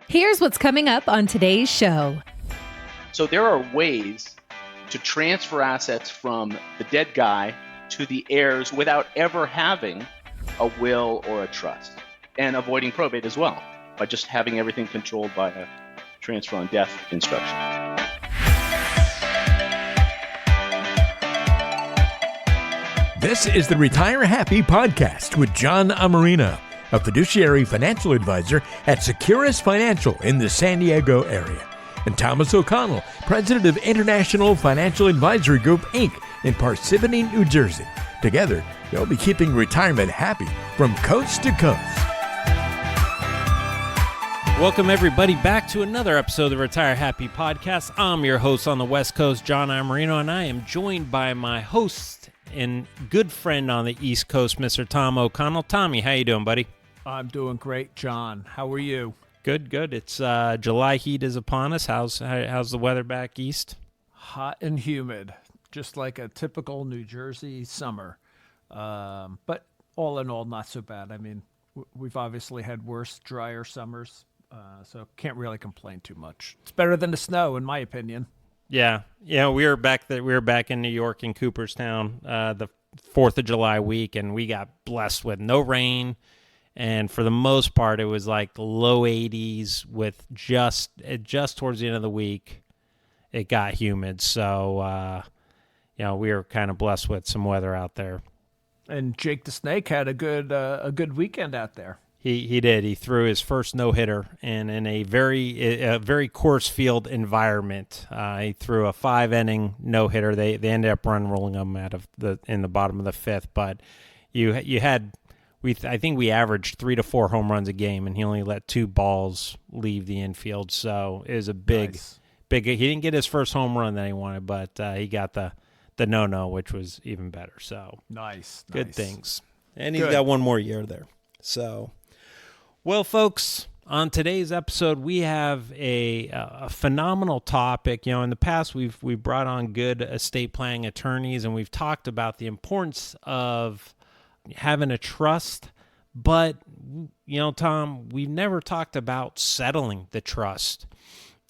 Here's what's coming up on today's show. So there are ways to transfer assets from the dead guy to the heirs without ever having a will or a trust, and avoiding probate as well by just having everything controlled by a transfer on death instruction. This is the Retire Happy podcast with John Amarino, a fiduciary financial advisor at Securus Financial in the San Diego area, and Thomas O'Connell, president of International Financial Advisory Group, Inc. in Parsippany, New Jersey. Together, they'll be keeping retirement happy from coast to coast. Welcome, everybody, back to another episode of the Retire Happy podcast. I'm your host on the West Coast, John Amarino, and I am joined by my host and good friend on the East Coast, Mr. Tom O'Connell. Tommy, how you doing, buddy? I'm doing great, John. How are you? Good. It's July heat is upon us. How's the weather back east? Hot and humid, just like a typical New Jersey summer. But all in all, not so bad. I mean, we've obviously had worse, drier summers, so can't really complain too much. It's better than the snow, in my opinion. Yeah. We were back in New York in Cooperstown the 4th of July week, and we got blessed with no rain. And for the most part, it was like low 80s with just towards the end of the week, it got humid. So, we were kind of blessed with some weather out there. And Jake the Snake had a good weekend out there. He did. He threw his first no-hitter and in a very course field environment. He threw a 5-inning no-hitter. They ended up rolling him in the bottom of the 5th, but you had. I think we averaged 3 to 4 home runs a game, and he only let 2 balls leave the infield. So it was a big. He didn't get his first home run that he wanted, but he got the no-no, which was even better. So nice. Good things. And he's got one more year there. So, well, folks, on today's episode, we have a phenomenal topic. In the past, we've brought on good estate planning attorneys, and we've talked about the importance of having a trust, but Tom, we've never talked about settling the trust.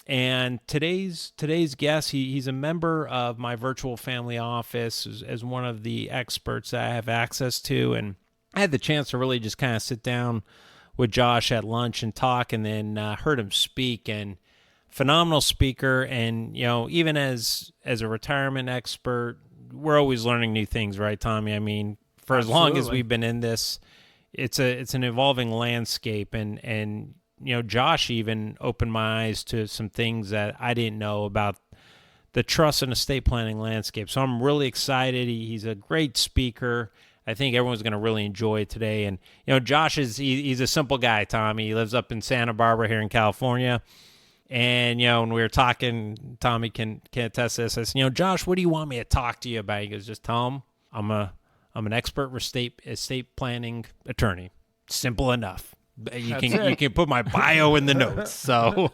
And today's guest, he's a member of my virtual family office as one of the experts that I have access to, and I had the chance to really just kind of sit down with Josh at lunch and talk, and then heard him speak. And phenomenal speaker, and even as a retirement expert, we're always learning new things, right, Tommy? I mean, for as long as we've been in this, it's an evolving landscape, and Josh even opened my eyes to some things that I didn't know about the trust and estate planning landscape. So I'm really excited. He's a great speaker. I think everyone's going to really enjoy it today. And Josh he's a simple guy, Tommy. He lives up in Santa Barbara here in California. And when we were talking, Tommy can attest to this. I said, Josh, what do you want me to talk to you about? He goes, just tell him I'm an expert estate planning attorney. Simple enough. You can put my bio in the notes. So,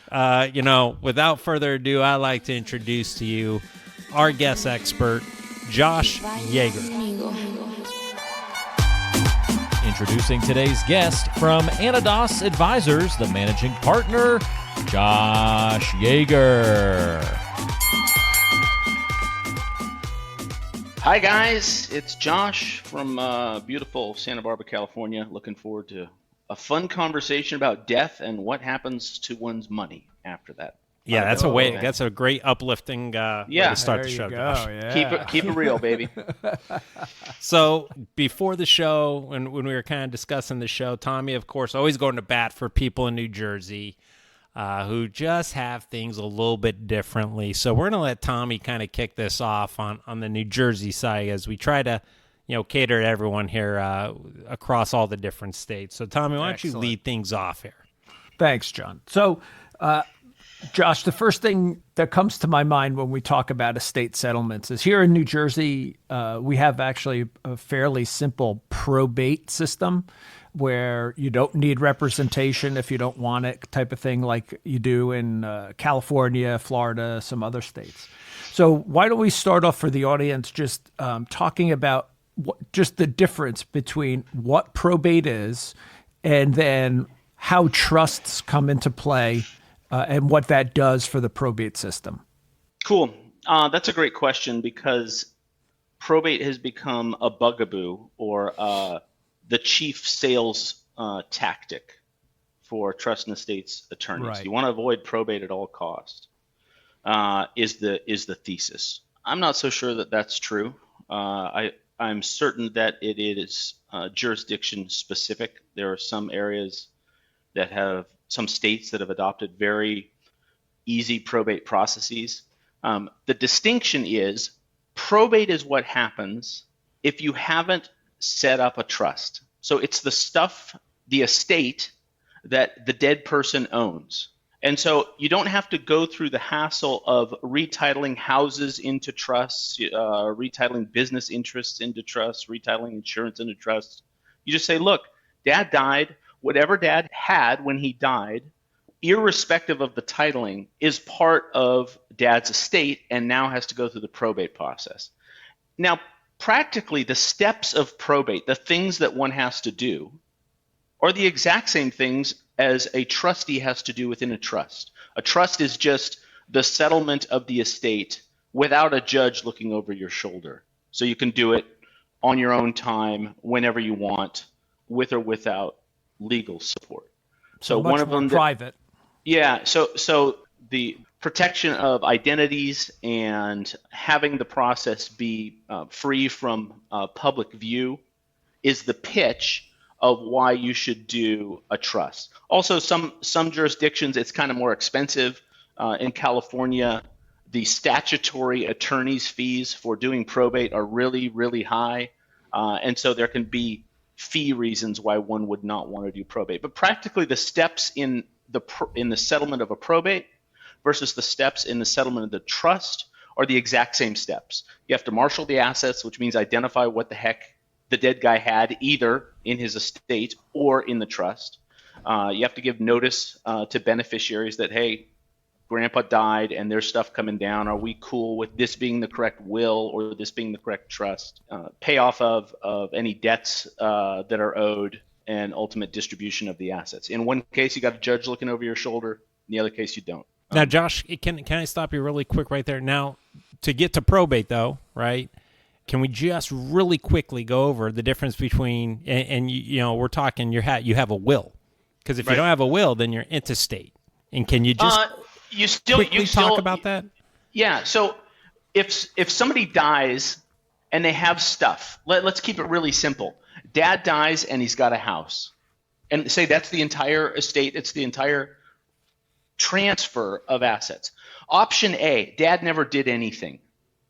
without further ado, I'd like to introduce to you our guest expert, Josh Yager. Introducing today's guest from Anodos Advisors, the managing partner, Josh Yager. Hi guys, it's Josh from beautiful Santa Barbara, California. Looking forward to a fun conversation about death and what happens to one's money after that. Yeah, that's a great uplifting way to start the show, Josh. Yeah. Keep it real, baby. So before the show, when we were kind of discussing the show, Tommy, of course, always going to bat for people in New Jersey who just have things a little bit differently. So we're going to let Tommy kind of kick this off on the New Jersey side as we try to cater to everyone here across all the different states. So Tommy, why don't you lead things off here? Thanks, John. So, Josh, the first thing that comes to my mind when we talk about estate settlements is here in New Jersey, we have actually a fairly simple probate system where you don't need representation if you don't want it, type of thing like you do in California, Florida, some other states. So why don't we start off for the audience just talking about just the difference between what probate is and then how trusts come into play and what that does for the probate system. Cool. That's a great question because probate has become a bugaboo or the chief sales tactic for trust and estates attorneys. Right. You want to avoid probate at all costs. Is the thesis. I'm not so sure that that's true. I'm certain that it is jurisdiction specific. There are some areas that have some states that have adopted very easy probate processes. The distinction is probate is what happens if you haven't set up a trust. So it's the stuff, the estate that the dead person owns. And so you don't have to go through the hassle of retitling houses into trusts, retitling business interests into trusts, retitling insurance into trusts. You just say, look, dad died. Whatever dad had when he died, irrespective of the titling, is part of dad's estate and now has to go through the probate process. Now, practically, the steps of probate, the things that one has to do, are the exact same things as a trustee has to do within a trust. A trust is just the settlement of the estate without a judge looking over your shoulder. So you can do it on your own time, whenever you want, with or without legal support. So much one of more them private. Yeah, so the protection of identities and having the process be free from public view is the pitch of why you should do a trust. Also, some jurisdictions, it's kind of more expensive. In California, the statutory attorney's fees for doing probate are really, really high. And so there can be fee reasons why one would not want to do probate. But practically the steps in the settlement of a probate versus the steps in the settlement of the trust are the exact same steps. You have to marshal the assets, which means identify what the heck the dead guy had either in his estate or in the trust. You have to give notice to beneficiaries that, hey, grandpa died and there's stuff coming down. Are we cool with this being the correct will or this being the correct trust? Payoff of any debts that are owed and ultimate distribution of the assets. In one case, you got a judge looking over your shoulder. In the other case, you don't. Now, Josh, can I stop you really quick right there? Now, to get to probate, though, right, can we just really quickly go over the difference between, and you know, we're talking you have a will. Because if you don't have a will, then you're intestate. And can you just quickly talk about that? Yeah, so if somebody dies and they have stuff, let's keep it really simple. Dad dies and he's got a house. And say that's the entire estate, it's the entire transfer of assets. Option A, dad never did anything.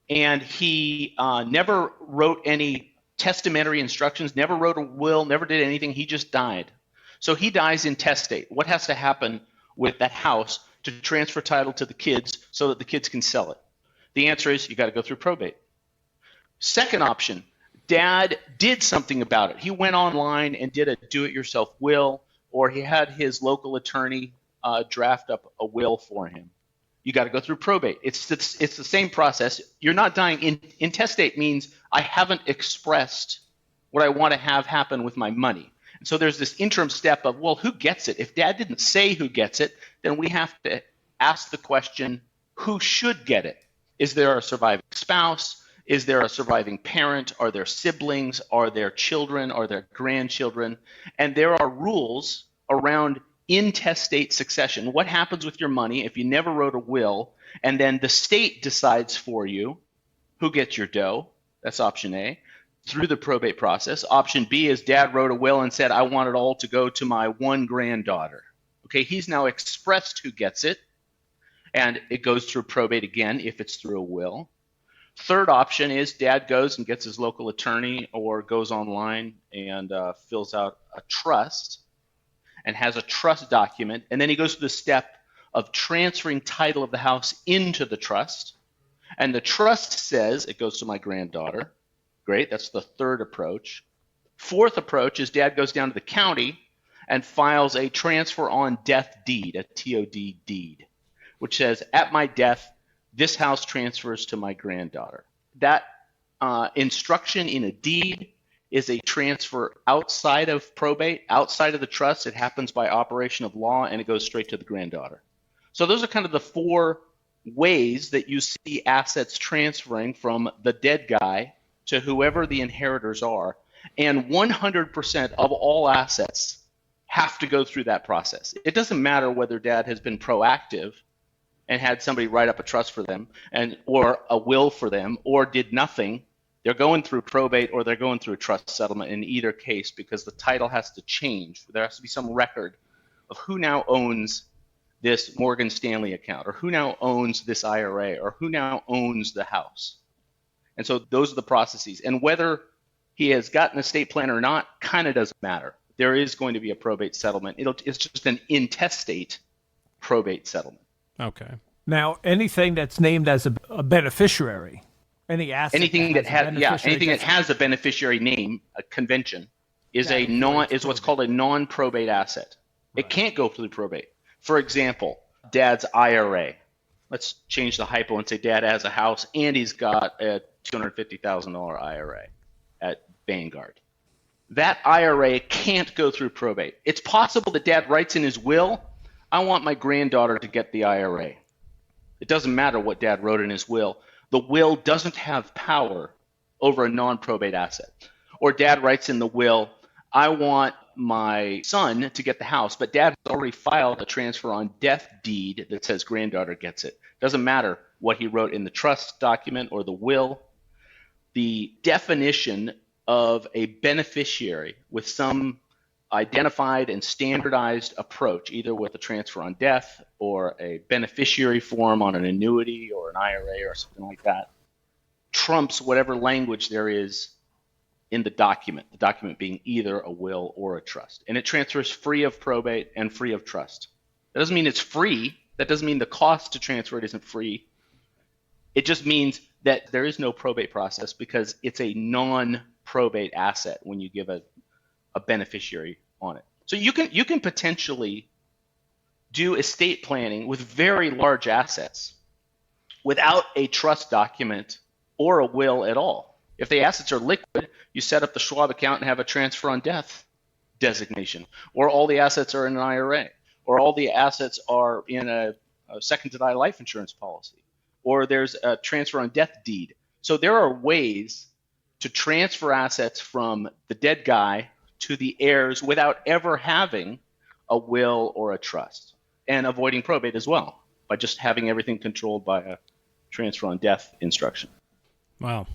And he never wrote any testamentary instructions, never wrote a will, never did anything. He just died. So he dies intestate. What has to happen with that house to transfer title to the kids so that the kids can sell it? The answer is you got to go through probate. Second option, dad did something about it. He went online and did a do-it-yourself will, or he had his local attorney draft up a will for him. You got to go through probate. It's the same process. You're not dying. Intestate means I haven't expressed what I want to have happen with my money. And so there's this interim step of, well, who gets it? If dad didn't say who gets it, then we have to ask the question, who should get it? Is there a surviving spouse? Is there a surviving parent? Are there siblings? Are there children? Are there grandchildren? And there are rules around intestate succession. What happens with your money if you never wrote a will and then the state decides for you who gets your dough? That's option A, through the probate process. Option B is dad wrote a will and said, I want it all to go to my one granddaughter. Okay, he's now expressed who gets it, and it goes through probate again if it's through a will. Third option is dad goes and gets his local attorney or goes online and fills out a trust and has a trust document, and then he goes through the step of transferring title of the house into the trust, and the trust says it goes to my granddaughter. Great, that's the third approach. Fourth approach is dad goes down to the county and files a transfer on death deed, a TOD deed, which says at my death, this house transfers to my granddaughter. That instruction in a deed is a transfer outside of probate, outside of the trust. It happens by operation of law, and it goes straight to the granddaughter. So those are kind of the four ways that you see assets transferring from the dead guy to whoever the inheritors are. And 100% of all assets have to go through that process. It doesn't matter whether dad has been proactive and had somebody write up a trust for them or a will for them or did nothing. They're going through probate or they're going through a trust settlement in either case, because the title has to change. There has to be some record of who now owns this Morgan Stanley account, or who now owns this IRA, or who now owns the house. And so those are the processes. And whether he has got an estate plan or not kind of doesn't matter. There is going to be a probate settlement. It's just an intestate probate settlement. Okay. Now, anything that's named as a beneficiary, any asset, anything that has a beneficiary name, a convention, is what's called a non-probate asset. Right. It can't go through probate. For example, dad's IRA. Let's change the hypo and say dad has a house and he's got a $250,000 IRA at Vanguard. That IRA can't go through probate. It's possible that dad writes in his will, I want my granddaughter to get the IRA. It doesn't matter what dad wrote in his will. The will doesn't have power over a non-probate asset. Or dad writes in the will, I want my son to get the house, but dad has already filed a transfer on death deed that says granddaughter gets it. Doesn't matter what he wrote in the trust document or the will. The definition of a beneficiary with some identified and standardized approach, either with a transfer on death or a beneficiary form on an annuity or an IRA or something like that, trumps whatever language there is in the document being either a will or a trust. And it transfers free of probate and free of trust. That doesn't mean it's free. That doesn't mean the cost to transfer it isn't free. It just means that there is no probate process because it's a non-probate asset when you give a beneficiary on it. So you can potentially do estate planning with very large assets without a trust document or a will at all. If the assets are liquid, you set up the Schwab account and have a transfer on death designation, or all the assets are in an IRA, or all the assets are in a second to die life insurance policy, or there's a transfer on death deed. So there are ways to transfer assets from the dead guy to the heirs without ever having a will or a trust, and avoiding probate as well by just having everything controlled by a transfer on death instruction. Wow.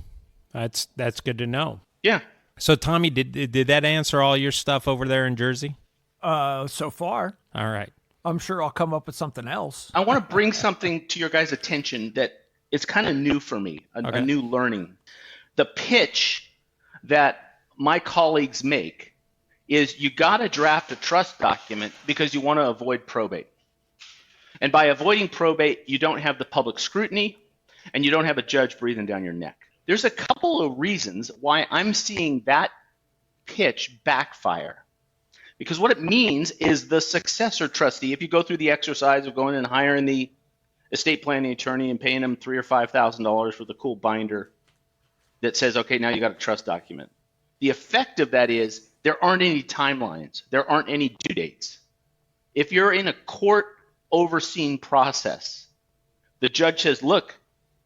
That's good to know. Yeah. So Tommy, did that answer all your stuff over there in Jersey? So far. All right. I'm sure I'll come up with something else. I want to bring something to your guys' attention that is kind of new for me, a new learning. The pitch that my colleagues make is you got to draft a trust document because you want to avoid probate. And by avoiding probate, you don't have the public scrutiny and you don't have a judge breathing down your neck. There's a couple of reasons why I'm seeing that pitch backfire. Because what it means is the successor trustee, if you go through the exercise of going and hiring the estate planning attorney and paying them $3,000 or $5,000 for the cool binder that says, okay, now you got a trust document. The effect of that is there aren't any timelines. There aren't any due dates. If you're in a court overseen process, the judge says, look,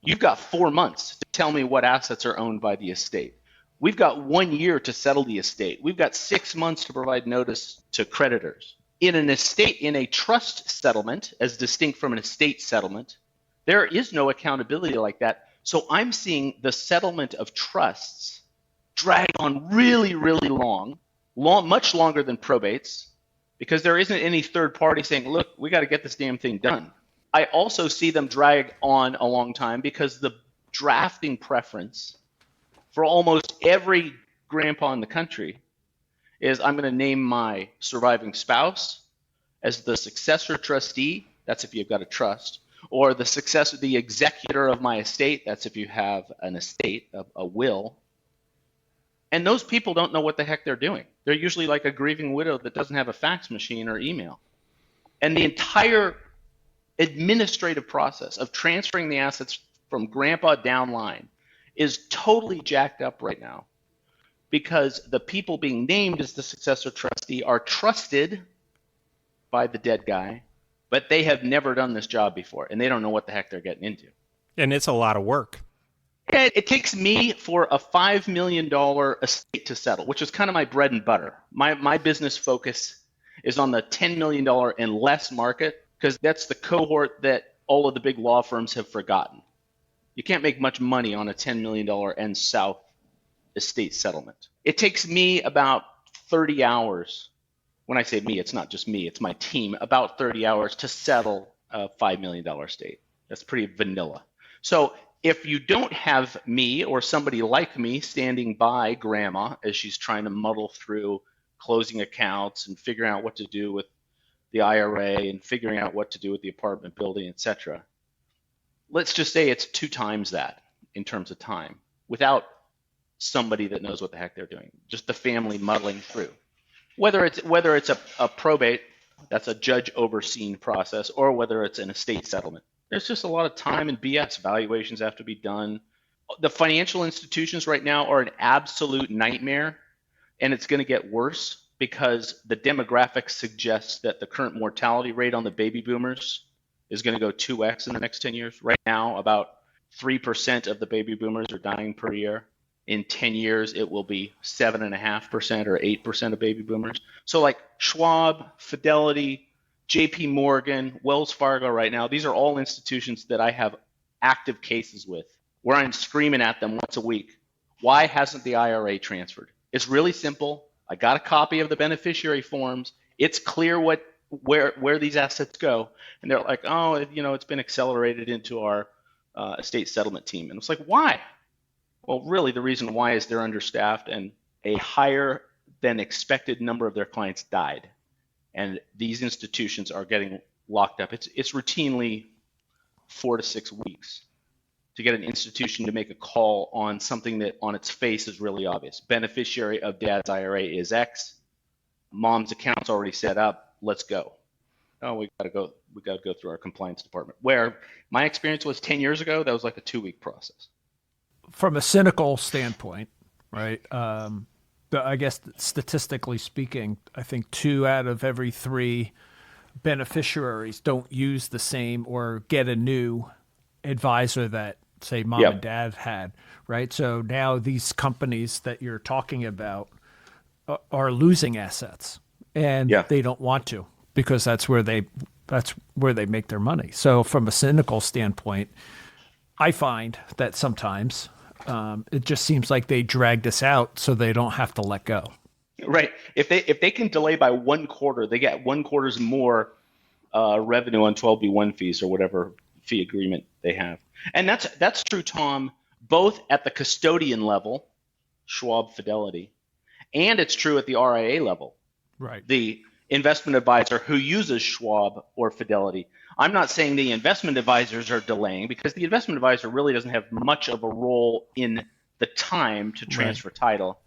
you've got 4 months to tell me what assets are owned by the estate. We've got 1 year to settle the estate. We've got 6 months to provide notice to creditors. In a trust settlement, as distinct from an estate settlement, there is no accountability like that. So I'm seeing the settlement of trusts drag on really, really long, much longer than probates, because there isn't any third party saying, look, we got to get this damn thing done. I also see them drag on a long time because the drafting preference for almost every grandpa in the country is I'm going to name my surviving spouse as the successor trustee. That's if you've got a trust. Or the executor of my estate. That's if you have an estate, a will. And those people don't know what the heck they're doing. They're usually like a grieving widow that doesn't have a fax machine or email. And the entire administrative process of transferring the assets from grandpa down line is totally jacked up right now because the people being named as the successor trustee are trusted by the dead guy, but they have never done this job before, and they don't know what the heck they're getting into. And it's a lot of work. It takes me for a $5 million estate to settle, which is kind of my bread and butter. My business focus is on the $10 million and less market, because that's the cohort that all of the big law firms have forgotten. You can't make much money on a $10 million and south estate settlement. It takes me about 30 hours. When I say me, it's not just me, it's my team, about 30 hours to settle a $5 million estate. That's pretty vanilla. So if you don't have me or somebody like me standing by grandma as she's trying to muddle through closing accounts and figuring out what to do with the IRA and figuring out what to do with the apartment building, etc., let's just say it's 2 times that in terms of time without somebody that knows what the heck they're doing, just the family muddling through. Whether it's a probate, that's a judge overseen process, or whether it's an estate settlement. There's just a lot of time and BS. Valuations have to be done. The financial institutions right now are an absolute nightmare, and it's going to get worse because the demographics suggest that the current mortality rate on the baby boomers is going to go 2x in the next 10 years. Right now, about 3% of the baby boomers are dying per year. In 10 years, it will be 7.5% or 8% of baby boomers. So like Schwab, Fidelity, JP Morgan, Wells Fargo right now, these are all institutions that I have active cases with where I'm screaming at them once a week. Why hasn't the IRA transferred? It's really simple. I got a copy of the beneficiary forms. It's clear where these assets go. And they're like, oh, it's been accelerated into our estate settlement team. And it's like, why? Well, really, the reason why is they're understaffed and a higher than expected number of their clients died. And these institutions are getting locked up. It's routinely 4 to 6 weeks to get an institution to make a call on something that on its face is really obvious. Beneficiary of dad's IRA is X. Mom's account's already set up. Let's go. Oh, we got to go through our compliance department. Where my experience was 10 years ago, that was like a 2-week process. From a cynical standpoint, right? I guess statistically speaking, I think 2 out of every 3 beneficiaries don't use the same or get a new advisor that, say, mom and dad had, right? So now these companies that you're talking about are losing assets, and they don't want to because that's where they make their money. So from a cynical standpoint, I find that sometimes it just seems like they drag this out so they don't have to let go. Right. If they can delay by 1 quarter, they get 1 quarter's more revenue on 12B1 fees or whatever fee agreement they have. And that's true, Tom, both at the custodian level, Schwab, Fidelity, and it's true at the RIA level. Right. The investment advisor who uses Schwab or Fidelity. I'm not saying the investment advisors are delaying because the investment advisor really doesn't have much of a role in the time to transfer title.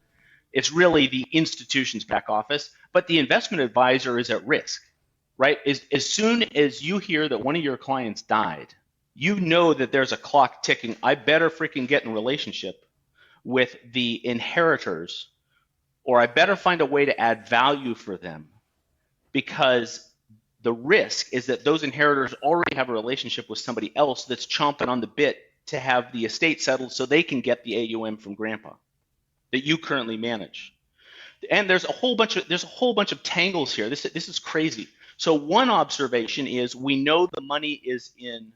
It's really the institution's back office, but the investment advisor is at risk, right? As soon as you hear that one of your clients died, you know that there's a clock ticking. I better freaking get in relationship with the inheritors, or I better find a way to add value for them, because the risk is that those inheritors already have a relationship with somebody else that's chomping on the bit to have the estate settled so they can get the AUM from grandpa that you currently manage. And there's a whole bunch of tangles here. This is crazy. So one observation is we know the money is in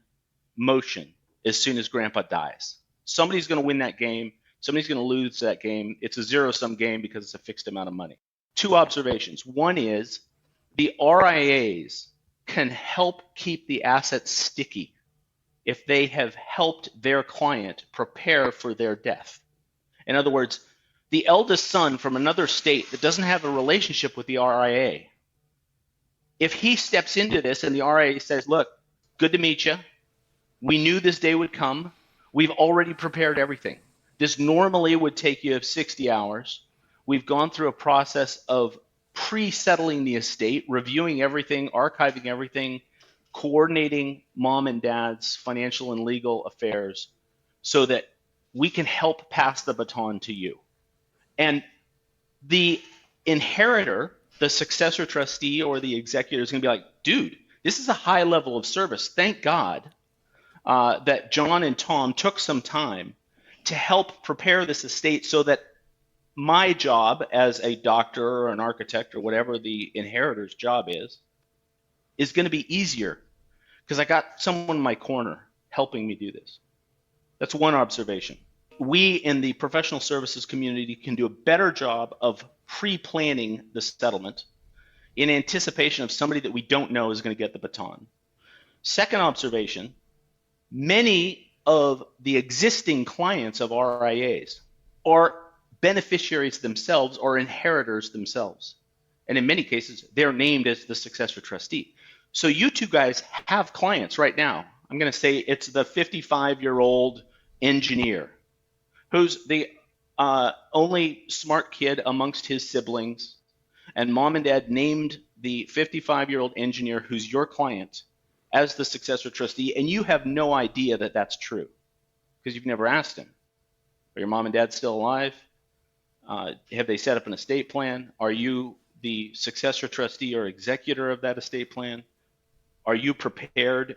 motion as soon as grandpa dies. Somebody's going to win that game. Somebody's going to lose that game. It's a zero-sum game because it's a fixed amount of money. 2 observations. One is the RIAs can help keep the assets sticky if they have helped their client prepare for their death. In other words, the eldest son from another state that doesn't have a relationship with the RIA, if he steps into this and the RIA says, look, good to meet you. We knew this day would come. We've already prepared everything. This normally would take you 60 hours. We've gone through a process of pre-settling the estate, reviewing everything, archiving everything, coordinating mom and dad's financial and legal affairs so that we can help pass the baton to you. And the inheritor, the successor trustee, or the executor is going to be like, dude, this is a high level of service. Thank God that John and Tom took some time to help prepare this estate so that my job as a doctor or an architect or whatever the inheritor's job is going to be easier because I got someone in my corner helping me do this. That's one observation. We in the professional services community can do a better job of pre-planning the settlement in anticipation of somebody that we don't know is going to get the baton. Second observation, many of the existing clients of RIAs are beneficiaries themselves or inheritors themselves. And in many cases, they're named as the successor trustee. So you two guys have clients right now. I'm going to say it's the 55-year-old engineer who's the only smart kid amongst his siblings, and mom and dad named the 55-year-old engineer who's your client as the successor trustee, and you have no idea that that's true because you've never asked him. Are your mom and dad still alive? Have they set up an estate plan? Are you the successor trustee or executor of that estate plan? Are you prepared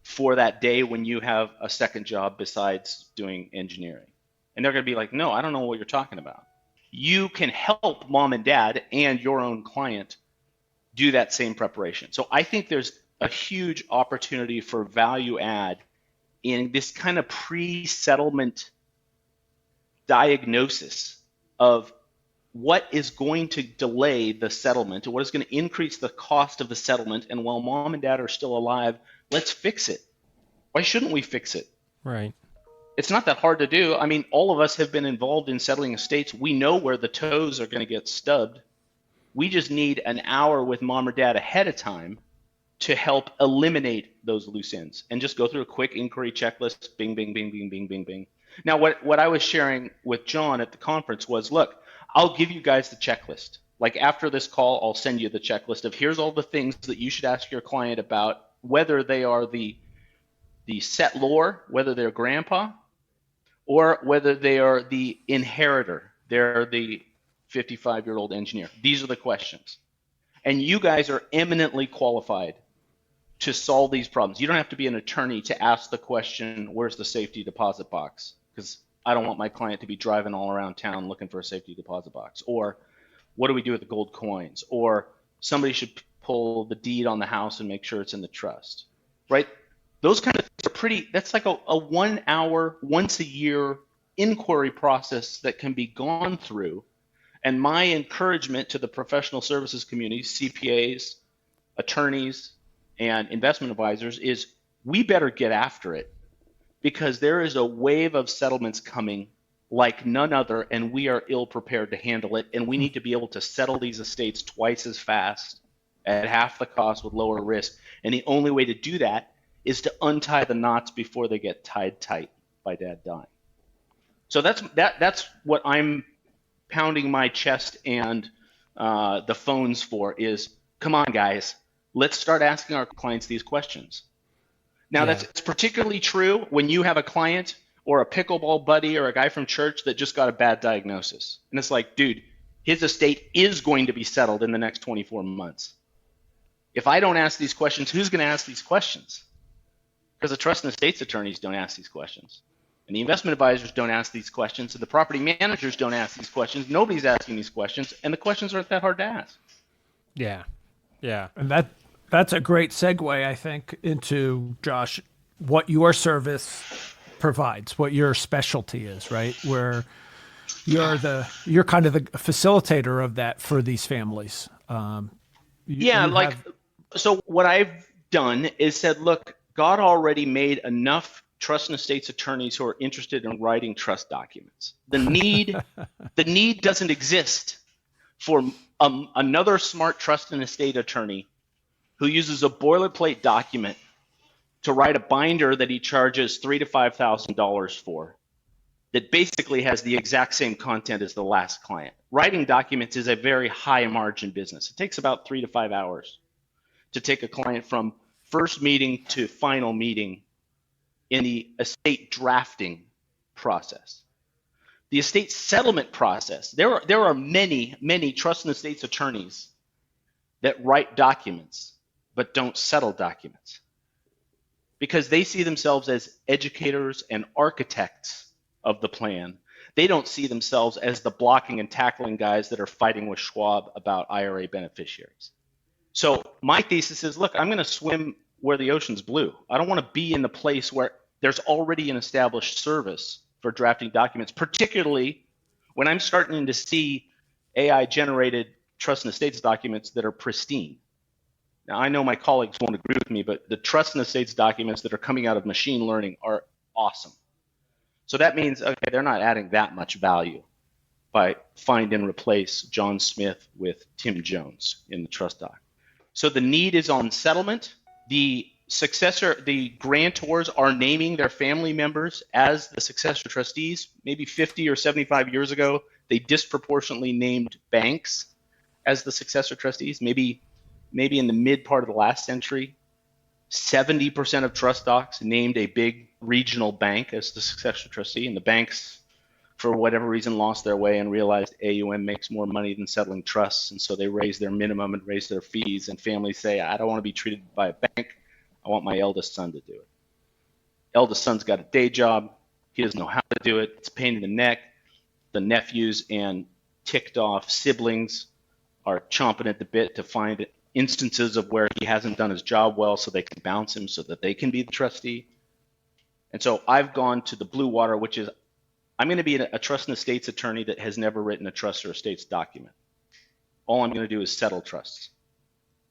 for that day when you have a second job besides doing engineering? And they're going to be like, no, I don't know what you're talking about. You can help mom and dad and your own client do that same preparation. So I think there's a huge opportunity for value add in this kind of pre-settlement diagnosis of what is going to delay the settlement, or what is going to increase the cost of the settlement. And while mom and dad are still alive, let's fix it. Why shouldn't we fix it? Right. It's not that hard to do. I mean, all of us have been involved in settling estates. We know where the toes are going to get stubbed. We just need an hour with mom or dad ahead of time to help eliminate those loose ends and just go through a quick inquiry checklist. Bing, bing, bing, bing, bing, bing, bing. Now, what I was sharing with John at the conference was, look, I'll give you guys the checklist. Like after this call, I'll send you the checklist of here's all the things that you should ask your client about, whether they are the settlor, whether they're grandpa, or whether they are the inheritor. They're the 55-year-old engineer. These are the questions. And you guys are eminently qualified to solve these problems. You don't have to be an attorney to ask the question, where's the safety deposit box? Because I don't want my client to be driving all around town looking for a safety deposit box. Or what do we do with the gold coins? Or somebody should pull the deed on the house and make sure it's in the trust, right? Those kind of things are pretty, that's like a 1 hour, once a year inquiry process that can be gone through. And my encouragement to the professional services community, CPAs, attorneys, and investment advisors is we better get after it, because there is a wave of settlements coming like none other, and we are ill prepared to handle it. And we need to be able to settle these estates twice as fast at half the cost with lower risk. And the only way to do that is to untie the knots before they get tied tight by dad dying. So that's what I'm pounding my chest and the phones for is, come on, guys, let's start asking our clients these questions. Now, That's particularly true when you have a client or a pickleball buddy or a guy from church that just got a bad diagnosis. And it's like, dude, his estate is going to be settled in the next 24 months. If I don't ask these questions, who's going to ask these questions? Because the trust and estates attorneys don't ask these questions. And the investment advisors don't ask these questions. And the property managers don't ask these questions. Nobody's asking these questions. And the questions aren't that hard to ask. Yeah. Yeah. And that's a great segue, I think, into, Josh, what your service provides, what your specialty is, right? Where you're kind of the facilitator of that for these families. So what I've done is said, look, God already made enough trust and estates attorneys who are interested in writing trust documents. The need doesn't exist for another smart trust and estate attorney who uses a boilerplate document to write a binder that he charges $3,000 to $5,000 for, that basically has the exact same content as the last client. Writing documents is a very high margin business. It takes about 3 to 5 hours to take a client from first meeting to final meeting in the estate drafting process. The estate settlement process, there are many trust and estates attorneys that write documents but don't settle documents because they see themselves as educators and architects of the plan. They don't see themselves as the blocking and tackling guys that are fighting with Schwab about IRA beneficiaries. So my thesis is, look, I'm going to swim where the ocean's blue. I don't want to be in the place where there's already an established service for drafting documents, particularly when I'm starting to see AI-generated trust and estates documents that are pristine. Now, I know my colleagues won't agree with me, but the trust and estates documents that are coming out of machine learning are awesome. So that means, okay, they're not adding that much value by find and replace John Smith with Tim Jones in the trust doc. So the need is on settlement. The grantors are naming their family members as the successor trustees. Maybe 50 or 75 years ago, they disproportionately named banks as the successor trustees. Maybe in the mid part of the last century, 70% of trust docs named a big regional bank as the successor trustee, and the banks, for whatever reason, lost their way and realized AUM makes more money than settling trusts, and so they raise their minimum and raise their fees, and families say, I don't want to be treated by a bank. I want my eldest son to do it. Eldest son's got a day job. He doesn't know how to do it. It's a pain in the neck. The nephews and ticked off siblings are chomping at the bit to find instances of where he hasn't done his job well so they can bounce him so that they can be the trustee. And so I've gone to the blue water, which is I'm going to be a trust and estates attorney that has never written a trust or estates document. All I'm going to do is settle trusts.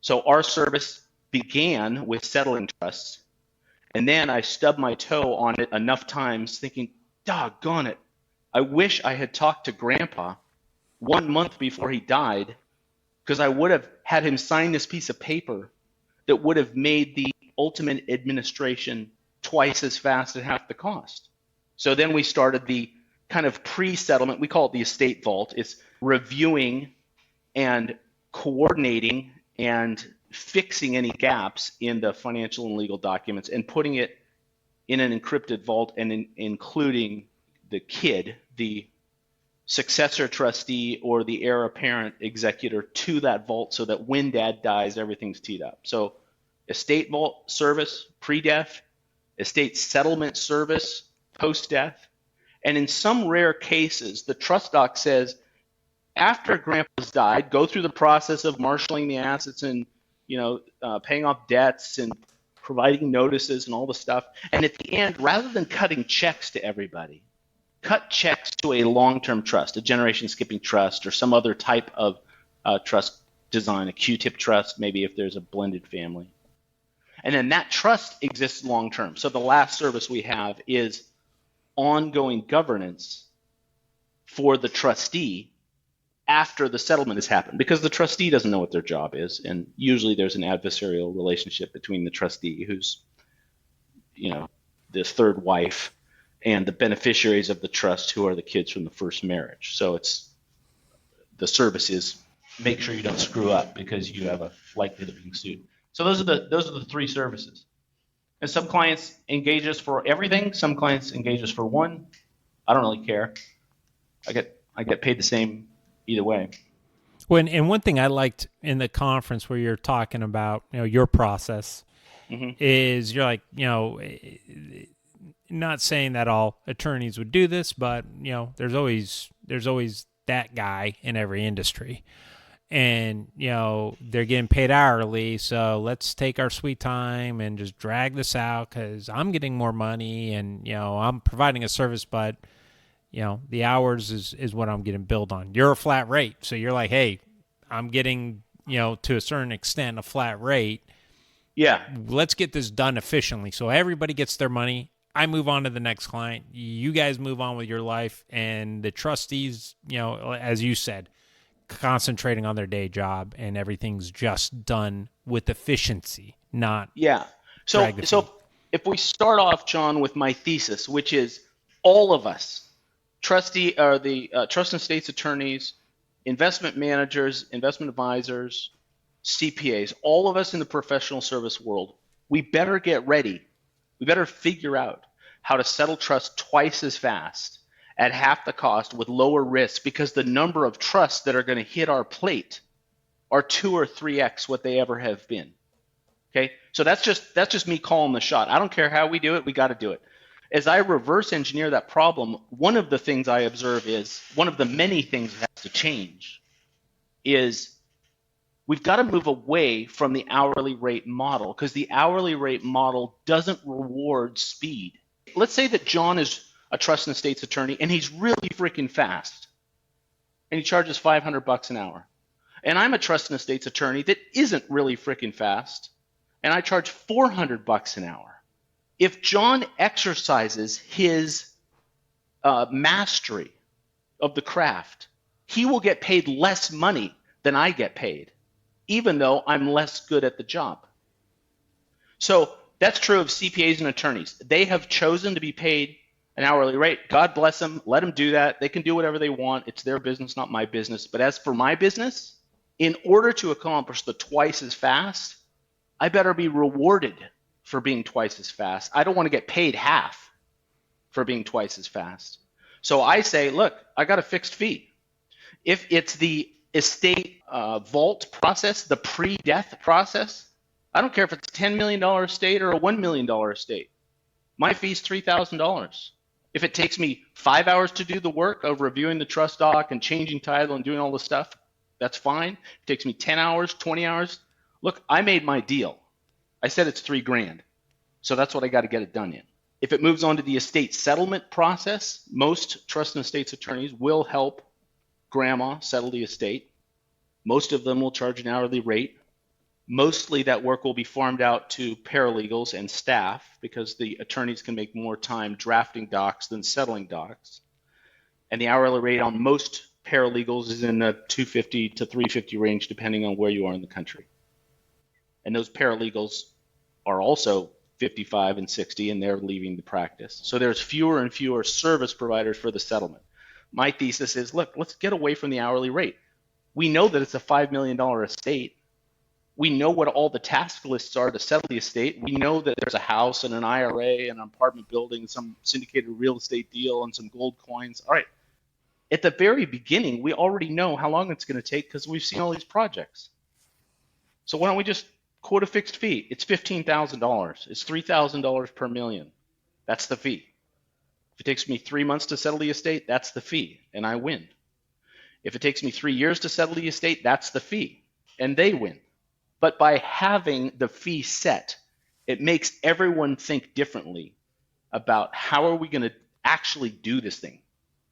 So our service began with settling trusts, and then I stubbed my toe on it enough times thinking, doggone it, I wish I had talked to Grandpa 1 month before he died, because I would have had him sign this piece of paper that would have made the ultimate administration twice as fast at half the cost. So then we started the kind of pre-settlement, we call it the estate vault. It's reviewing and coordinating and fixing any gaps in the financial and legal documents and putting it in an encrypted vault and including the kid, the successor trustee or the heir apparent executor to that vault so that when dad dies, everything's teed up. So estate vault service, pre-death, estate settlement service, post-death. And in some rare cases, the trust doc says, after grandpa's died, go through the process of marshaling the assets and paying off debts and providing notices and all the stuff. And at the end, rather than cutting checks to everybody, cut checks to a long-term trust, a generation skipping trust or some other type of trust design, a Q-tip trust, maybe if there's a blended family. And then that trust exists long-term. So the last service we have is ongoing governance for the trustee after the settlement has happened, because the trustee doesn't know what their job is, and usually there's an adversarial relationship between the trustee, who's the third wife, and the beneficiaries of the trust, who are the kids from the first marriage. So the service is make sure you don't screw up because you have a likelihood of being sued. So those are the three services. And some clients engage us for everything. Some clients engage us for one. I don't really care. I get paid the same either way. And one thing I liked in the conference where you're talking about, your process is you're like, not saying that all attorneys would do this, but there's always that guy in every industry. And, they're getting paid hourly, so let's take our sweet time and just drag this out because I'm getting more money and, I'm providing a service, but, the hours is what I'm getting billed on. You're a flat rate, so you're like, hey, I'm getting, to a certain extent, a flat rate. Yeah. Let's get this done efficiently so everybody gets their money. I move on to the next client. You guys move on with your life, and the trustees, as you said, concentrating on their day job, and everything's just done with efficiency, not So if we start off, John, with my thesis, which is all of us, trust and estates attorneys, investment managers, investment advisors, CPAs, all of us in the professional service world, we better get ready. We better figure out how to settle trust twice as fast at half the cost with lower risk because the number of trusts that are going to hit our plate are 2 or 3x what they ever have been. Okay, so that's just me calling the shot. I don't care how we do it, we got to do it. As I reverse engineer that problem, one of the things I observe is, one of the many things that has to change is we've got to move away from the hourly rate model, because the hourly rate model doesn't reward speed. Let's say that John is a trust and estates attorney and he's really freaking fast and he charges $500 an hour. And I'm a trust and estates attorney that isn't really freaking fast and I charge $400 an hour. If John exercises his mastery of the craft, he will get paid less money than I get paid, even though I'm less good at the job. So that's true of CPAs and attorneys. They have chosen to be paid an hourly rate. God bless them. Let them do that. They can do whatever they want. It's their business, not my business. But as for my business, in order to accomplish the twice as fast, I better be rewarded for being twice as fast. I don't want to get paid half for being twice as fast. So I say, look, I got a fixed fee. If it's the estate vault process, the pre-death process, I don't care if it's a $10 million estate or a $1 million estate. My fee is $3,000. If it takes me 5 hours to do the work of reviewing the trust doc and changing title and doing all this stuff, that's fine. If it takes me 10 hours, 20 hours, look, I made my deal. I said it's $3,000. So that's what I got to get it done in. If it moves on to the estate settlement process, most trust and estates attorneys will help grandma settle the estate. Most of them will charge an hourly rate. Mostly that work will be farmed out to paralegals and staff because the attorneys can make more time drafting docs than settling docs. And the hourly rate on most paralegals is in the $250 to $350 range, depending on where you are in the country. And those paralegals are also 55 and 60, and they're leaving the practice. So there's fewer and fewer service providers for the settlement. My thesis is, look, let's get away from the hourly rate. We know that it's a $5 million estate. We know what all the task lists are to settle the estate. We know that there's a house and an IRA and an apartment building, some syndicated real estate deal and some gold coins. All right. At the very beginning, we already know how long it's going to take because we've seen all these projects. So why don't we just quote a fixed fee? It's $15,000. It's $3,000 per million. That's the fee. If it takes me 3 months to settle the estate, that's the fee, and I win. If it takes me 3 years to settle the estate, that's the fee, and they win. But by having the fee set, it makes everyone think differently about how are we going to actually do this thing.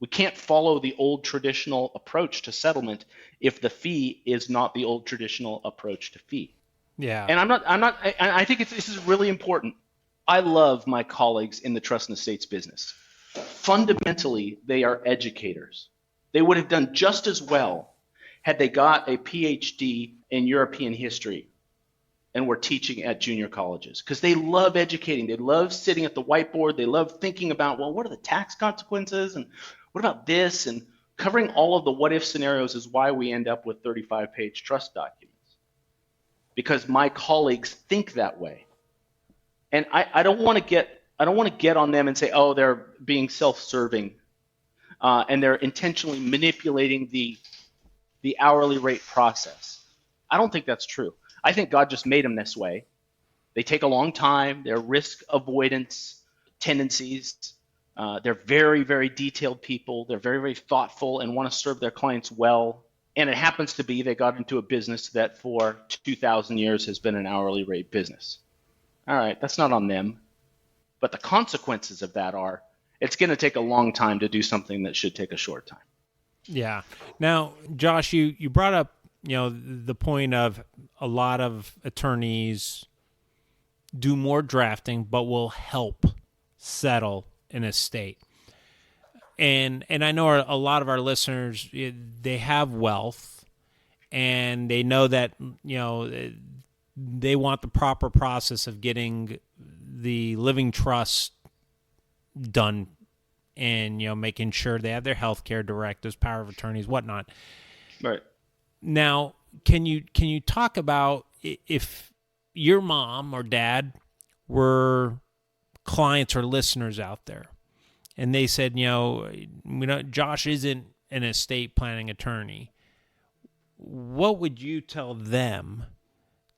We can't follow the old traditional approach to settlement if the fee is not the old traditional approach to fee. Yeah. And I think this is really important. I love my colleagues in the trust and estates business. Fundamentally, they are educators. They would have done just as well had they got a PhD in European history and were teaching at junior colleges, because they love educating. They love sitting at the whiteboard. They love thinking about, well, what are the tax consequences? And what about this? And covering all of the what if scenarios is why we end up with 35-page trust documents, because my colleagues think that way. And I don't want to get on them and say, oh, they're being self-serving and they're intentionally manipulating the hourly rate process. I don't think that's true. I think God just made them this way. They take a long time. They're risk avoidance tendencies. They're very, very detailed people. They're very, very thoughtful and want to serve their clients well. And it happens to be they got into a business that for 2,000 years has been an hourly rate business. All right, that's not on them. But the consequences of that are it's going to take a long time to do something that should take a short time. Yeah. Now, Josh, you brought up, the point of a lot of attorneys do more drafting, but will help settle an estate. And I know a lot of our listeners, they have wealth and they know that, they want the proper process of getting the living trust done and, making sure they have their healthcare directives, power of attorneys, whatnot. Right. Now, can you talk about if your mom or dad were clients or listeners out there and they said, Josh isn't an estate planning attorney, what would you tell them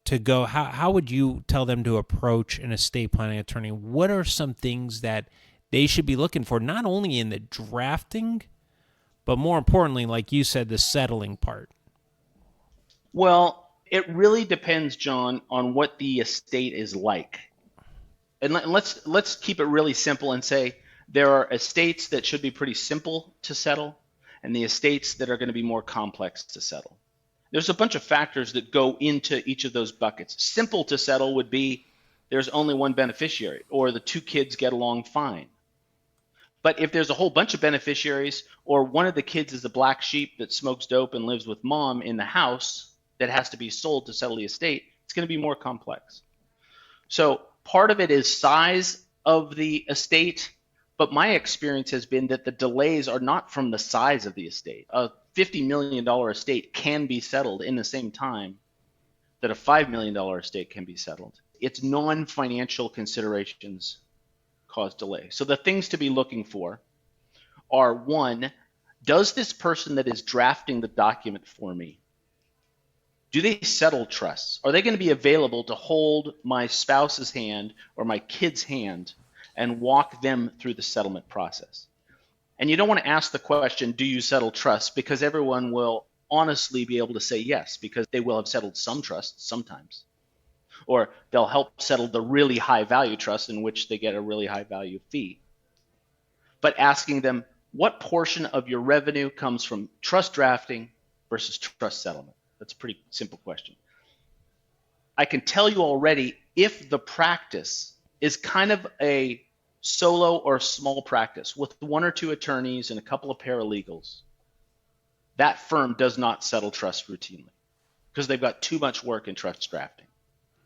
to go? How would you tell them to approach an estate planning attorney? What are some things that they should be looking for, not only in the drafting, but more importantly, like you said, the settling part? Well, it really depends, John, on what the estate is like. And let's keep it really simple and say there are estates that should be pretty simple to settle and the estates that are going to be more complex to settle. There's a bunch of factors that go into each of those buckets. Simple to settle would be there's only one beneficiary or the two kids get along fine. But if there's a whole bunch of beneficiaries or one of the kids is a black sheep that smokes dope and lives with mom in the house that has to be sold to settle the estate, it's going to be more complex. So part of it is size of the estate, but my experience has been that the delays are not from the size of the estate. A $50 million estate can be settled in the same time that a $5 million estate can be settled. It's non-financial considerations cause delay. So the things to be looking for are, one, does this person that is drafting the document for me, do they settle trusts? Are they going to be available to hold my spouse's hand or my kid's hand and walk them through the settlement process? And you don't want to ask the question, do you settle trusts? Because everyone will honestly be able to say yes, because they will have settled some trusts sometimes. Or they'll help settle the really high value trust in which they get a really high value fee. But asking them, what portion of your revenue comes from trust drafting versus trust settlement? That's a pretty simple question. I can tell you already, if the practice is kind of a solo or small practice with one or two attorneys and a couple of paralegals, that firm does not settle trust routinely because they've got too much work in trust drafting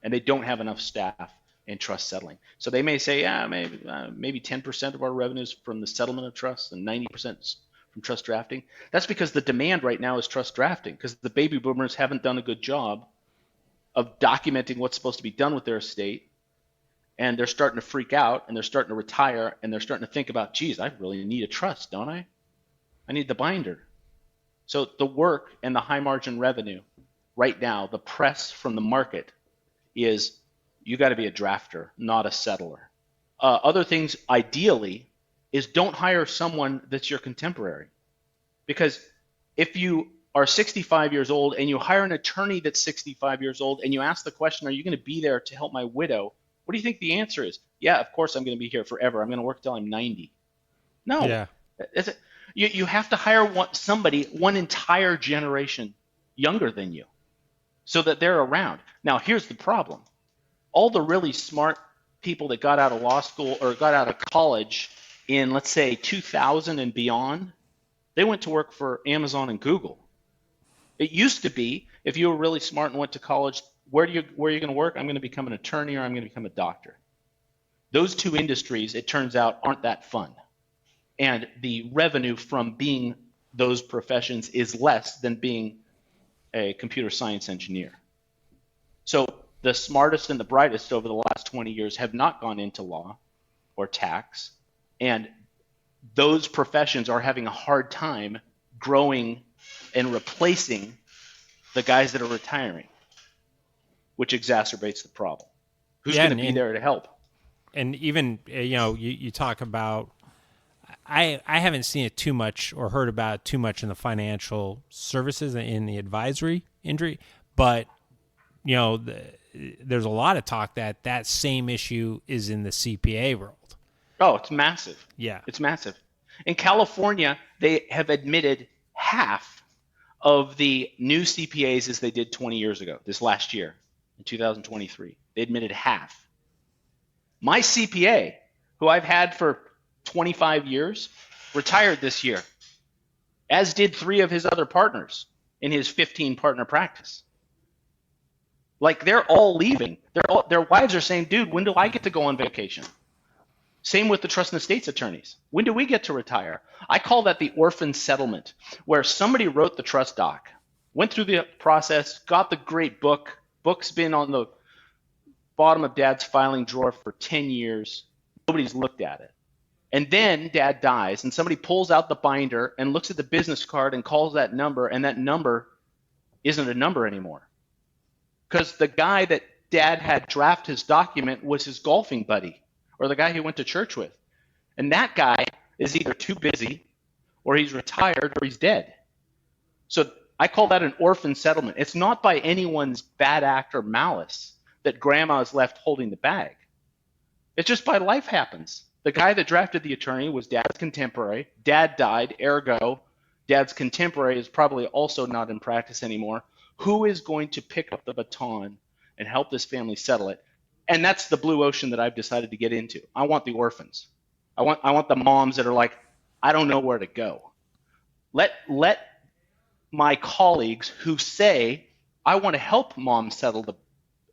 and they don't have enough staff in trust settling. So they may say, maybe 10% of our revenues from the settlement of trusts and 90% from trust drafting. That's because the demand right now is trust drafting, because the baby boomers haven't done a good job of documenting what's supposed to be done with their estate, and they're starting to freak out and they're starting to retire and they're starting to think about, geez, I really need a trust, don't I? I need the binder. So the work and the high margin revenue right now, the press from the market is you got to be a drafter, not a settler. Other things, ideally, is don't hire someone that's your contemporary. Because if you are 65 years old and you hire an attorney that's 65 years old and you ask the question, are you going to be there to help my widow? What do you think the answer is? Yeah, of course I'm going to be here forever. I'm going to work till I'm 90. No. Yeah. You have to hire one entire generation younger than you so that they're around. Now, here's the problem. All the really smart people that got out of law school or got out of college in, let's say, 2000 and beyond, they went to work for Amazon and Google. It used to be, if you were really smart and went to college, where are you going to work? I'm going to become an attorney or I'm going to become a doctor. Those two industries, it turns out, aren't that fun. And the revenue from being those professions is less than being a computer science engineer. So the smartest and the brightest over the last 20 years have not gone into law or tax. And those professions are having a hard time growing and replacing the guys that are retiring, which exacerbates the problem. Who's going to be there to help? And even, you talk about, I haven't seen it too much or heard about it too much in the financial services and in the advisory industry, but, there's a lot of talk that same issue is in the CPA world. Oh, it's massive. Yeah. It's massive. In California, they have admitted half of the new CPAs as they did 20 years ago, this last year, in 2023. They admitted half. My CPA, who I've had for 25 years, retired this year, as did 3 of his other partners in his 15-partner practice. Like, they're all leaving. Their wives are saying, dude, when do I get to go on vacation? Same with the trust and estates attorneys. When do we get to retire? I call that the orphan settlement, where somebody wrote the trust doc, went through the process, got the great book. Book's been on the bottom of dad's filing drawer for 10 years. Nobody's looked at it. And then dad dies and somebody pulls out the binder and looks at the business card and calls that number, and that number isn't a number anymore. Because the guy that dad had draft his document was his golfing buddy or the guy he went to church with. And that guy is either too busy or he's retired or he's dead. So I call that an orphan settlement. It's not by anyone's bad act or malice that grandma is left holding the bag. It's just by life happens. The guy that drafted the attorney was dad's contemporary. Dad died, ergo, dad's contemporary is probably also not in practice anymore. Who is going to pick up the baton and help this family settle it? And that's the blue ocean that I've decided to get into. I want the orphans. I want the moms that are like, I don't know where to go. Let my colleagues who say, I want to help mom settle the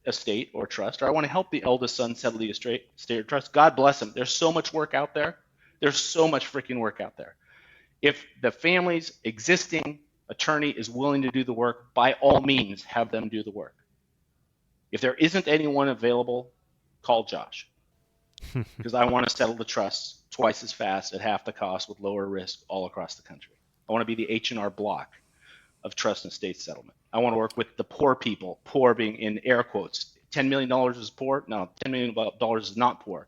estate or trust, or I want to help the eldest son settle the estate or trust. God bless them. There's so much work out there. There's so much freaking work out there. If the family's existing attorney is willing to do the work, by all means, have them do the work. If there isn't anyone available, call Josh, because I want to settle the trusts twice as fast at half the cost with lower risk all across the country. I want to be the H&R Block of trust and estate settlement. I want to work with the poor people, poor being in air quotes. $10 million is poor? No, $10 million is not poor.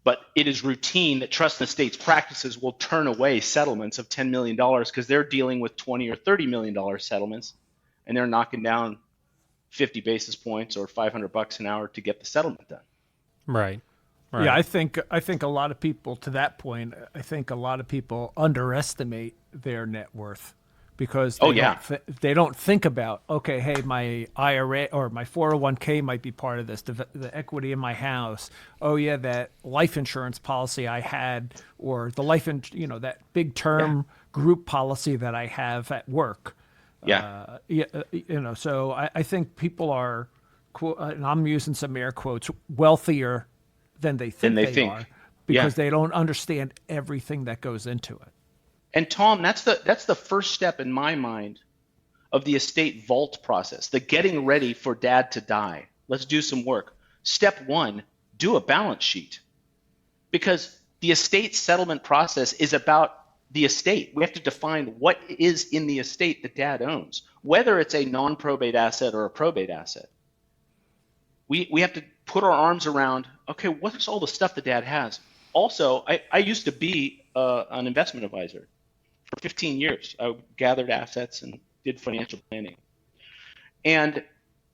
But it is routine that trust and estates practices will turn away settlements of $10 million because they're dealing with $20 or $30 million settlements, and they're knocking down 50 basis points or $500 an hour to get the settlement done. Right. Yeah, I think a lot of people, to that point, I think a lot of people underestimate their net worth because they don't think about, okay, hey, my IRA or my 401k might be part of this, the equity in my house. Oh yeah, that life insurance policy I had, or the that big term group policy that I have at work. So I think people are, and I'm using some air quotes, wealthier than they think they are because they don't understand everything that goes into it. And Tom, that's the first step in my mind of the estate vault process, the getting ready for dad to die. Let's do some work. Step one, do a balance sheet, because the estate settlement process is about the estate. We have to define what is in the estate that dad owns, whether it's a non-probate asset or a probate asset. We have to put our arms around, okay, what's all the stuff that dad has? Also, I used to be an investment advisor for 15 years. I gathered assets and did financial planning. And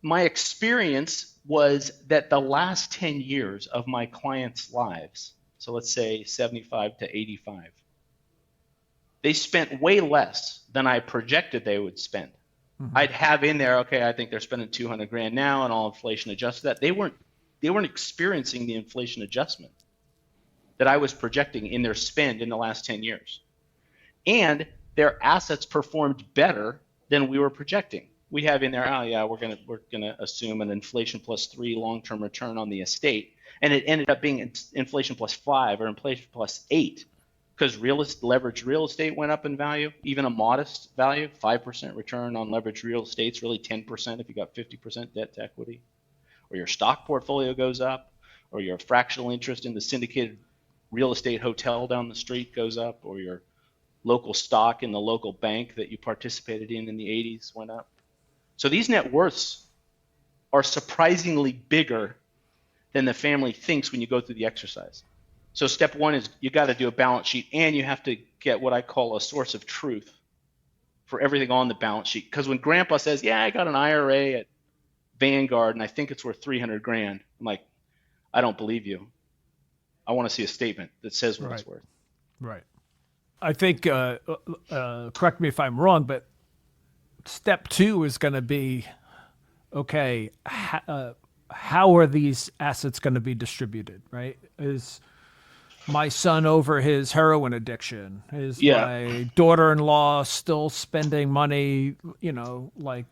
my experience was that the last 10 years of my clients' lives, so let's say 75 to 85, they spent way less than I projected they would spend. Mm-hmm. I'd have in there, okay, I think they're spending $200,000 now, and all inflation adjusted that. They weren't experiencing the inflation adjustment that I was projecting in their spend in the last 10 years. And their assets performed better than we were projecting. We have in there, we're gonna assume an inflation plus 3 long-term return on the estate, and it ended up being inflation plus 5 or inflation plus 8. Because leveraged real estate went up in value, even a modest value, 5% return on leveraged real estate is really 10% if you got 50% debt to equity. Or your stock portfolio goes up, or your fractional interest in the syndicated real estate hotel down the street goes up, or your local stock in the local bank that you participated in the 80s went up. So these net worths are surprisingly bigger than the family thinks when you go through the exercise. So step one is you got to do a balance sheet, and you have to get what I call a source of truth for everything on the balance sheet. Because when grandpa says, yeah, I got an IRA at Vanguard and I think it's worth $300,000, I'm like, I don't believe you. I want to see a statement that says what it's worth. Right. I think, correct me if I'm wrong, but step 2 is going to be, okay, how are these assets going to be distributed, right? Is my son over his heroin addiction? Is my daughter-in-law still spending money, like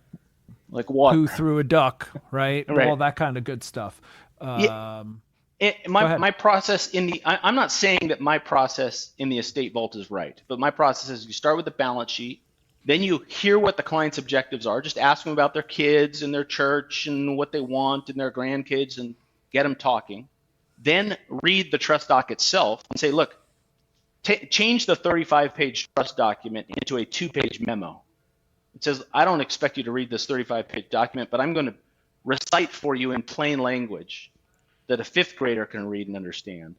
what? Poo through a duck, right? All that kind of good stuff. My process I'm not saying that my process in the estate vault is right, but my process is you start with the balance sheet, then you hear what the client's objectives are. Just ask them about their kids and their church and what they want and their grandkids and get them talking. then read the trust doc itself and say, look, change the 35-page trust document into a 2-page memo. It says, I don't expect you to read this 35-page document, but I'm going to recite for you in plain language that a 5th grader can read and understand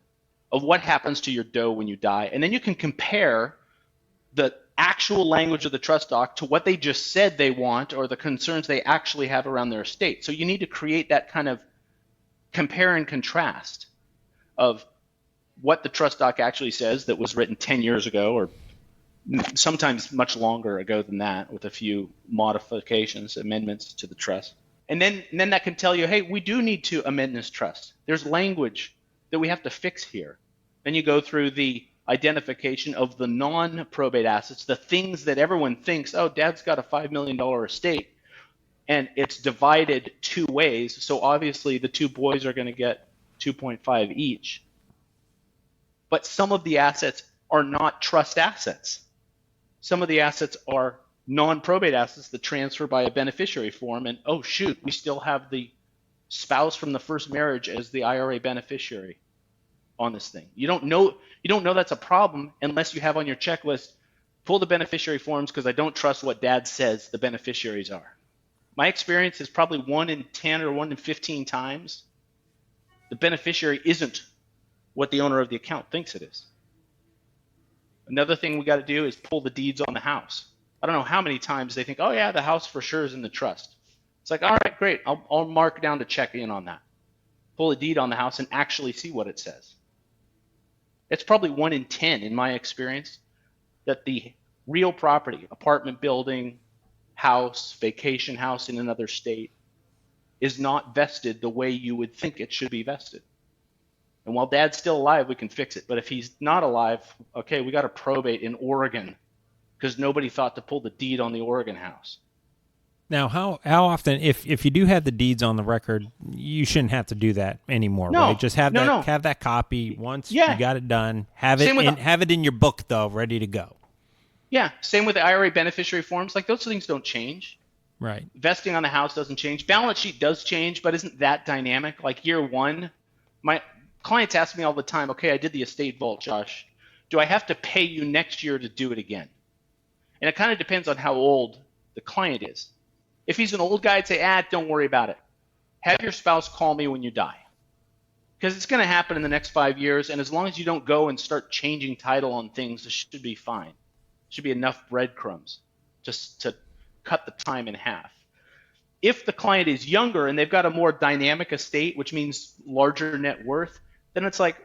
of what happens to your dough when you die. And then you can compare the actual language of the trust doc to what they just said they want or the concerns they actually have around their estate. So you need to create that kind of compare and contrast of what the trust doc actually says that was written 10 years ago or sometimes much longer ago than that with a few modifications, amendments to the trust. And then that can tell you, hey, we do need to amend this trust. There's language that we have to fix here. Then you go through the identification of the non-probate assets, the things that everyone thinks, oh, Dad's got a $5 million estate, and it's divided 2 ways. So obviously the 2 boys are going to get 2.5 each. But some of the assets are not trust assets. Some of the assets are non-probate assets that transfer by a beneficiary form, and oh shoot, we still have the spouse from the first marriage as the IRA beneficiary on this thing. You don't know that's a problem unless you have on your checklist, pull the beneficiary forms because I don't trust what Dad says the beneficiaries are. My experience is probably 1 in 10 or 1 in 15 times the beneficiary isn't what the owner of the account thinks it is. Another thing we got to do is pull the deeds on the house. I don't know how many times they think, oh yeah, the house for sure is in the trust. It's like, all right, great. I'll mark down to check in on that. Pull a deed on the house and actually see what it says. It's probably 1 in 10 in my experience that the real property, apartment building, house, vacation house in another state, is not vested the way you would think it should be vested. And while Dad's still alive, we can fix it. But if he's not alive, okay, we got to probate in Oregon because nobody thought to pull the deed on the Oregon house. Now, how often, if you do have the deeds on the record, you shouldn't have to do that anymore, right? Just have that copy once you got it done. Have it in your book though, ready to go. Yeah, same with the IRA beneficiary forms. Like those things don't change. Right. Vesting on the house doesn't change. Balance sheet does change, but isn't that dynamic? Like year 1, my clients ask me all the time, okay, I did the estate vault, Josh. Do I have to pay you next year to do it again? And it kind of depends on how old the client is. If he's an old guy, I'd say, don't worry about it. Have your spouse call me when you die. Because it's going to happen in the next 5 years, and as long as you don't go and start changing title on things, it should be fine. Should be enough breadcrumbs just to cut the time in half. If the client is younger and they've got a more dynamic estate, which means larger net worth, then it's like,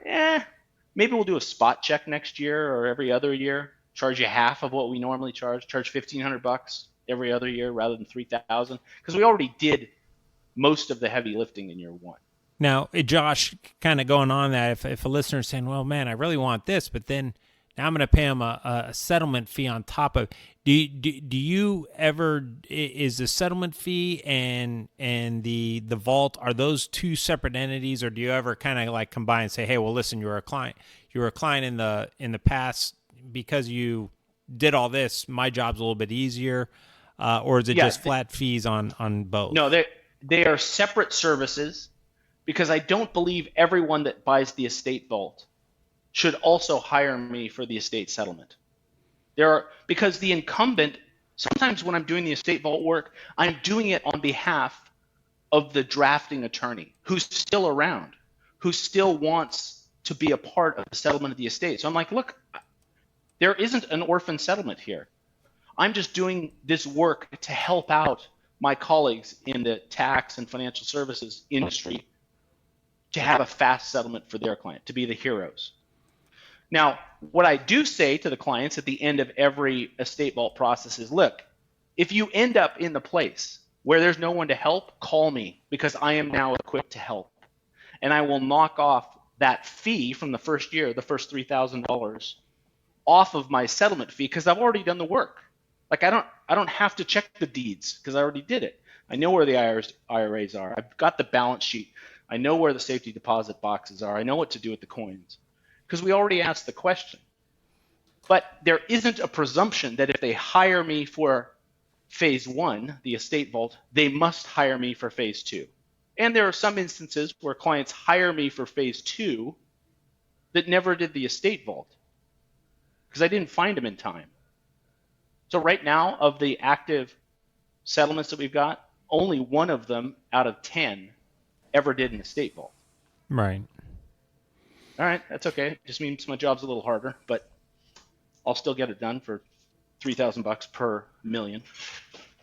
maybe we'll do a spot check next year or every other year, charge you half of what we normally charge $1,500 every other year rather than $3,000, because we already did most of the heavy lifting in year 1. Now, Josh, kind of going on that, if a listener is saying, well, man, I really want this, but then now I'm going to pay them a settlement fee on top of. Do you ever, is the settlement fee and the vault, are those 2 separate entities, or do you ever kind of like combine and say, hey, well, listen, you were a client in the past because you did all this, my job's a little bit easier, or is it just flat fees on both? No, they are separate services, because I don't believe everyone that buys the estate vault should also hire me for the estate settlement. Because the incumbent, sometimes when I'm doing the estate vault work, I'm doing it on behalf of the drafting attorney who's still around, who still wants to be a part of the settlement of the estate. So I'm like, look, there isn't an orphan settlement here. I'm just doing this work to help out my colleagues in the tax and financial services industry to have a fast settlement for their client, to be the heroes. Now, what I do say to the clients at the end of every estate vault process is, look, if you end up in the place where there's no one to help, call me, because I am now equipped to help. And I will knock off that fee from the first year, the first $3,000, off of my settlement fee, because I've already done the work. Like I don't have to check the deeds because I already did it. I know where the IRAs are. I've got the balance sheet. I know where the safety deposit boxes are. I know what to do with the coins because we already asked the question. But there isn't a presumption that if they hire me for phase 1, the estate vault, they must hire me for phase 2. And there are some instances where clients hire me for phase 2 that never did the estate vault because I didn't find them in time. So right now, of the active settlements that we've got, only one of them out of 10 ever did an estate vault. Right. All right, that's okay. Just means my job's a little harder, but I'll still get it done for $3,000 per million.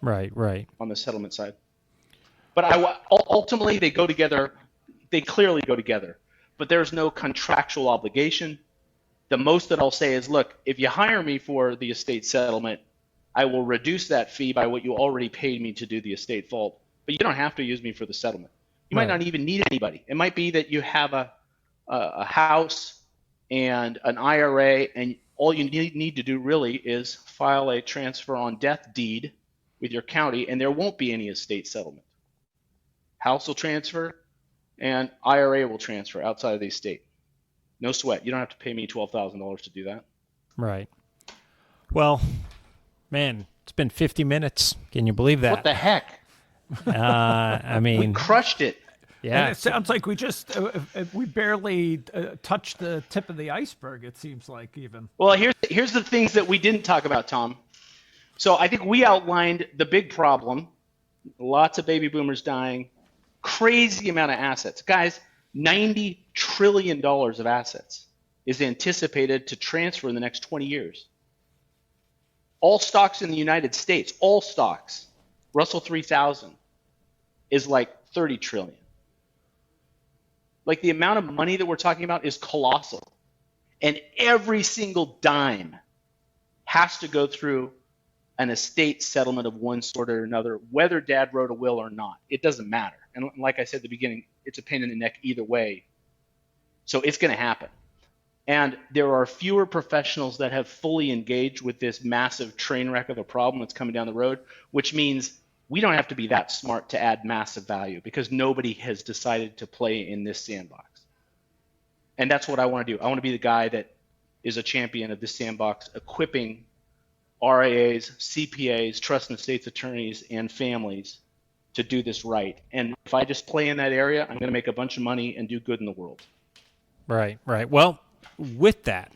Right. On the settlement side. But ultimately, they go together. They clearly go together. But there's no contractual obligation. The most that I'll say is, look, if you hire me for the estate settlement, I will reduce that fee by what you already paid me to do the estate vault. But you don't have to use me for the settlement. You might not even need anybody. It might be that you have a house and an IRA, and all you need to do really is file a transfer on death deed with your county, and there won't be any estate settlement. House will transfer, and IRA will transfer outside of the estate. No sweat. You don't have to pay me $12,000 to do that. Right. Well, man, it's been 50 minutes. Can you believe that? What the heck? I mean, we crushed it. Yeah. And it sounds like we barely touched the tip of the iceberg, it seems like, even. Well, here's the things that we didn't talk about, Tom. So I think we outlined the big problem. Lots of baby boomers dying, crazy amount of assets. Guys, $90 trillion of assets is anticipated to transfer in the next 20 years. All stocks in the United States, all stocks, Russell 3000, is like 30 trillion. Like, the amount of money that we're talking about is colossal. And every single dime has to go through an estate settlement of one sort or another, whether dad wrote a will or not. It doesn't matter. And like I said at the beginning, it's a pain in the neck either way. So it's going to happen. And there are fewer professionals that have fully engaged with this massive train wreck of a problem that's coming down the road, which means we don't have to be that smart to add massive value because nobody has decided to play in this sandbox. And that's what I want to do. I want to be the guy that is a champion of this sandbox, equipping RIAs, CPAs, trust and estates attorneys, and families to do this right. And if I just play in that area, I'm going to make a bunch of money and do good in the world. Right. Well, with that,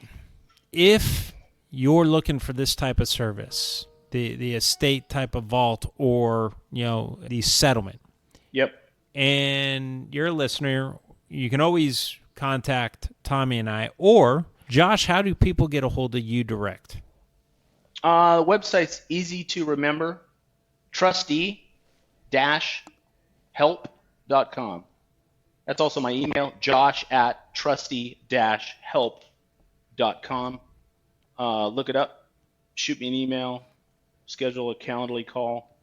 if you're looking for this type of service, the estate type of vault, or the settlement. Yep. And you're a listener, you can always contact Tommy and I, or Josh. How do people get a hold of you direct? The website's easy to remember: trustee-help.com. That's also my email, josh@trustee-help.com. Look it up. Shoot me an email. Schedule a Calendly call.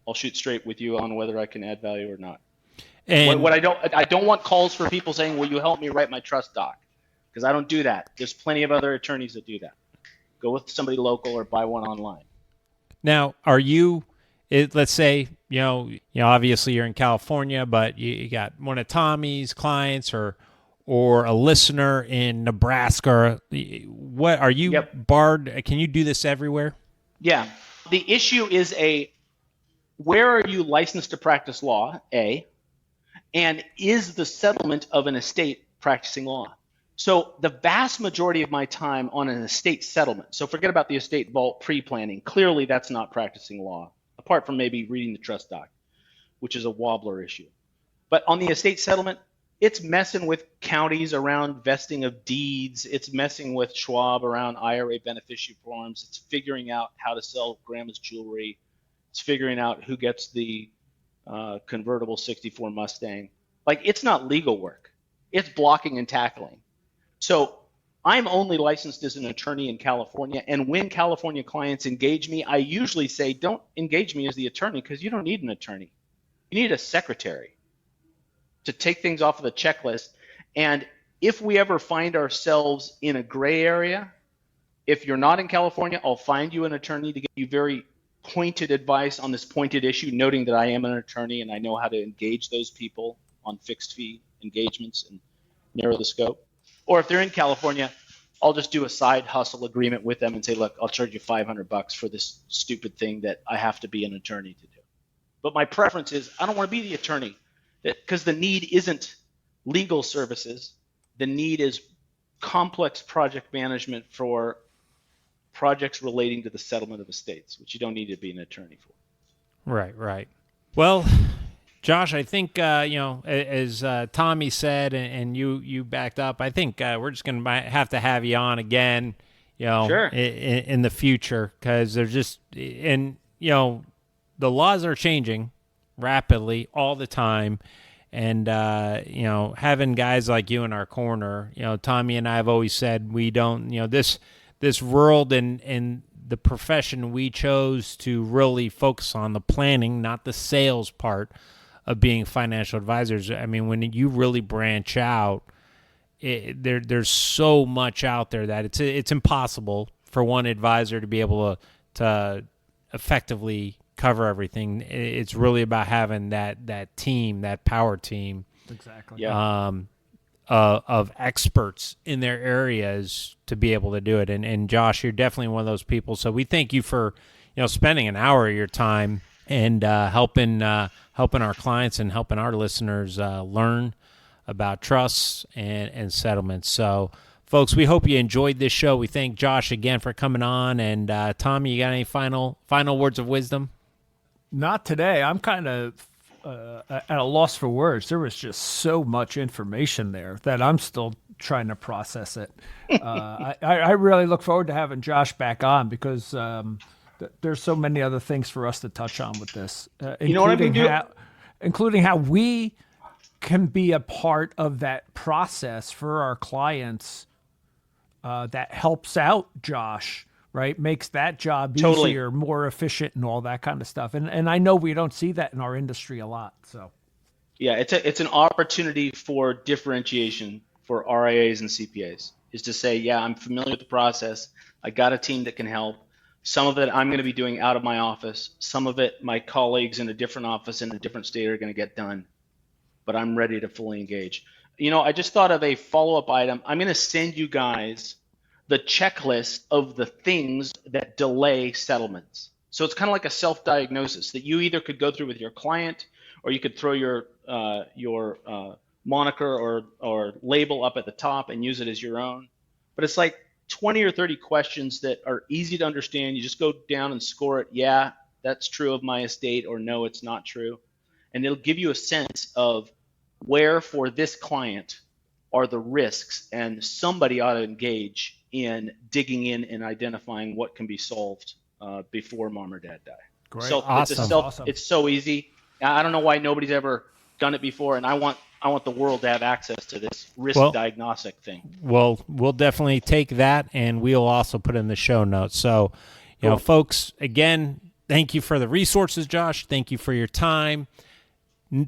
I'll shoot straight with you on whether I can add value or not. And what I don't want calls for people saying, "Will you help me write my trust doc?" Because I don't do that. There's plenty of other attorneys that do that. Go with somebody local or buy one online. Now, are you? Let's say obviously you're in California, but you got one of Tommy's clients or a listener in Nebraska. What are you barred? Can you do this everywhere? Yeah. The issue is where are you licensed to practice law, A, and is the settlement of an estate practicing law? So the vast majority of my time on an estate settlement, so forget about the estate vault pre-planning. Clearly that's not practicing law, apart from maybe reading the trust doc, which is a wobbler issue. But on the estate settlement, it's messing with counties around vesting of deeds. It's messing with Schwab around IRA beneficiary forms. It's figuring out how to sell grandma's jewelry. It's figuring out who gets the convertible 64 Mustang. Like, it's not legal work. It's blocking and tackling. So I'm only licensed as an attorney in California. And when California clients engage me, I usually say, don't engage me as the attorney because you don't need an attorney. You need a secretary to take things off of the checklist. And if we ever find ourselves in a gray area, if you're not in California, I'll find you an attorney to give you very pointed advice on this pointed issue, noting that I am an attorney and I know how to engage those people on fixed fee engagements and narrow the scope. Or if they're in California, I'll just do a side hustle agreement with them and say, look, I'll charge you $500 for this stupid thing that I have to be an attorney to do. But my preference is I don't want to be the attorney Because the need isn't legal services. The need is complex project management for projects relating to the settlement of estates, which you don't need to be an attorney for. Right. Well, Josh, I think, as Tommy said, and you backed up, I think we're just going to have to have you on again, Sure. in the future, because there's just, the laws are changing rapidly all the time. And, having guys like you in our corner, Tommy and I have always said we don't, this world and the profession we chose to really focus on the planning, not the sales part of being financial advisors. I mean, when you really branch out, there's so much out there that it's impossible for one advisor to be able to effectively cover everything. It's really about having that team, that power team, Exactly. Yeah. Of experts in their areas to be able to do it. And Josh, you're definitely one of those people. So we thank you for spending an hour of your time and helping our clients and helping our listeners learn about trusts and settlements. So, folks, we hope you enjoyed this show. We thank Josh again for coming on. And Tommy, you got any final words of wisdom? Not today. I'm kind of at a loss for words. There was just so much information there that I'm still trying to process it. I really look forward to having Josh back on because there's so many other things for us to touch on with this, including how we can be a part of that process for our clients that helps out Josh. Right, makes that job easier, more efficient, and all that kind of stuff. And I know we don't see that in our industry a lot. So, yeah, it's an opportunity for differentiation for RIAs and CPAs. Is to say, yeah, I'm familiar with the process. I got a team that can help. Some of it I'm going to be doing out of my office. Some of it my colleagues in a different office in a different state are going to get done. But I'm ready to fully engage. I just thought of a follow-up item. I'm going to send you guys the checklist of the things that delay settlements. So it's kind of like a self-diagnosis that you either could go through with your client, or you could throw your moniker or label up at the top and use it as your own. But it's like 20 or 30 questions that are easy to understand. You just go down and score it. Yeah, that's true of my estate, or no, it's not true. And it'll give you a sense of where for this client are the risks, and somebody ought to engage in digging in and identifying what can be solved before mom or dad die. Great. So Awesome. It's so easy. I don't know why nobody's ever done it before, and I want the world to have access to this risk diagnostic thing. Well, we'll definitely take that, and we'll also put it in the show notes. So, folks, again, thank you for the resources, Josh. Thank you for your time.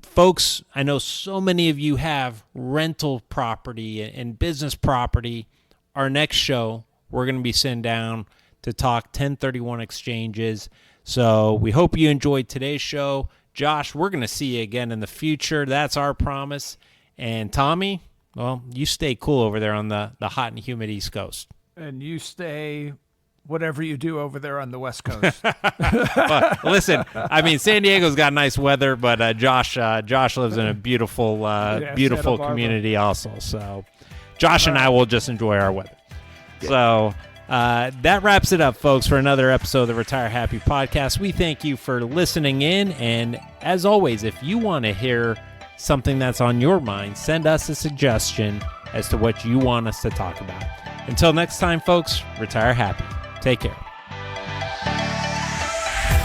Folks, I know so many of you have rental property and business property. Our next show, we're going to be sitting down to talk 1031 exchanges. So we hope you enjoyed today's show. Josh, we're going to see you again in the future. That's our promise. And Tommy, well, you stay cool over there on the hot and humid East Coast. And you stay whatever you do over there on the West Coast. Well, listen, I mean, San Diego's got nice weather, but Josh lives in a beautiful community also. So Josh and I will just enjoy our weather. Yeah. So that wraps it up, folks, for another episode of the Retire Happy podcast. We thank you for listening in. And as always, if you want to hear something that's on your mind, send us a suggestion as to what you want us to talk about. Until next time, folks, retire happy. Take care.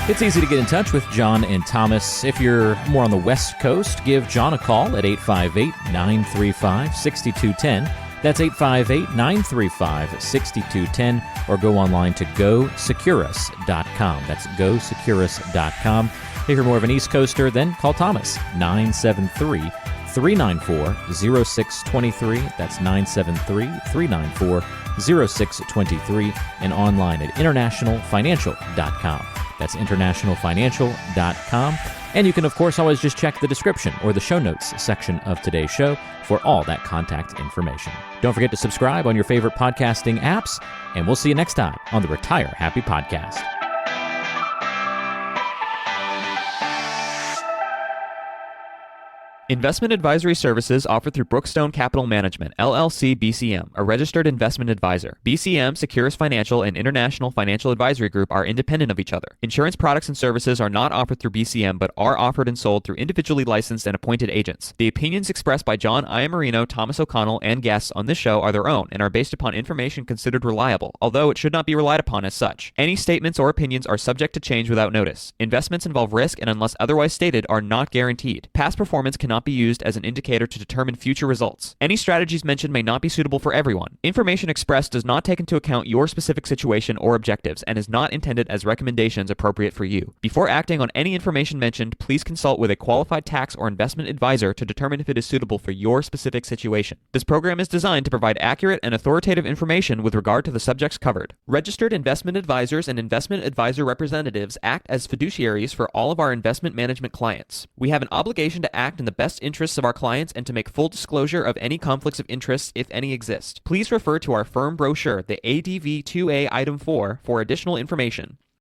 It's easy to get in touch with John and Thomas. If you're more on the West Coast, give John a call at 858-935-6210. That's 858-935-6210, or go online to GoSecurus.com. That's GoSecurus.com. If you're more of an East Coaster, then call Thomas, 973-394-0623. That's 973-394-0623, and online at internationalfinancial.com. That's internationalfinancial.com. And you can, of course, always just check the description or the show notes section of today's show for all that contact information. Don't forget to subscribe on your favorite podcasting apps, and we'll see you next time on the Retire Happy Podcast. Investment advisory services offered through Brookstone Capital Management, LLC BCM, a registered investment advisor. BCM, Securus Financial, and International Financial Advisory Group are independent of each other. Insurance products and services are not offered through BCM, but are offered and sold through individually licensed and appointed agents. The opinions expressed by John Iamarino, Thomas O'Connell, and guests on this show are their own and are based upon information considered reliable, although it should not be relied upon as such. Any statements or opinions are subject to change without notice. Investments involve risk and, unless otherwise stated, are not guaranteed. Past performance cannot be used as an indicator to determine future results. Any strategies mentioned may not be suitable for everyone. Information expressed does not take into account your specific situation or objectives and is not intended as recommendations appropriate for you. Before acting on any information mentioned, please consult with a qualified tax or investment advisor to determine if it is suitable for your specific situation. This program is designed to provide accurate and authoritative information with regard to the subjects covered. Registered investment advisors and investment advisor representatives act as fiduciaries for all of our investment management clients. We have an obligation to act in the best interests of our clients and to make full disclosure of any conflicts of interest, if any exist. Please refer to our firm brochure, the ADV 2A Item 4, for additional information.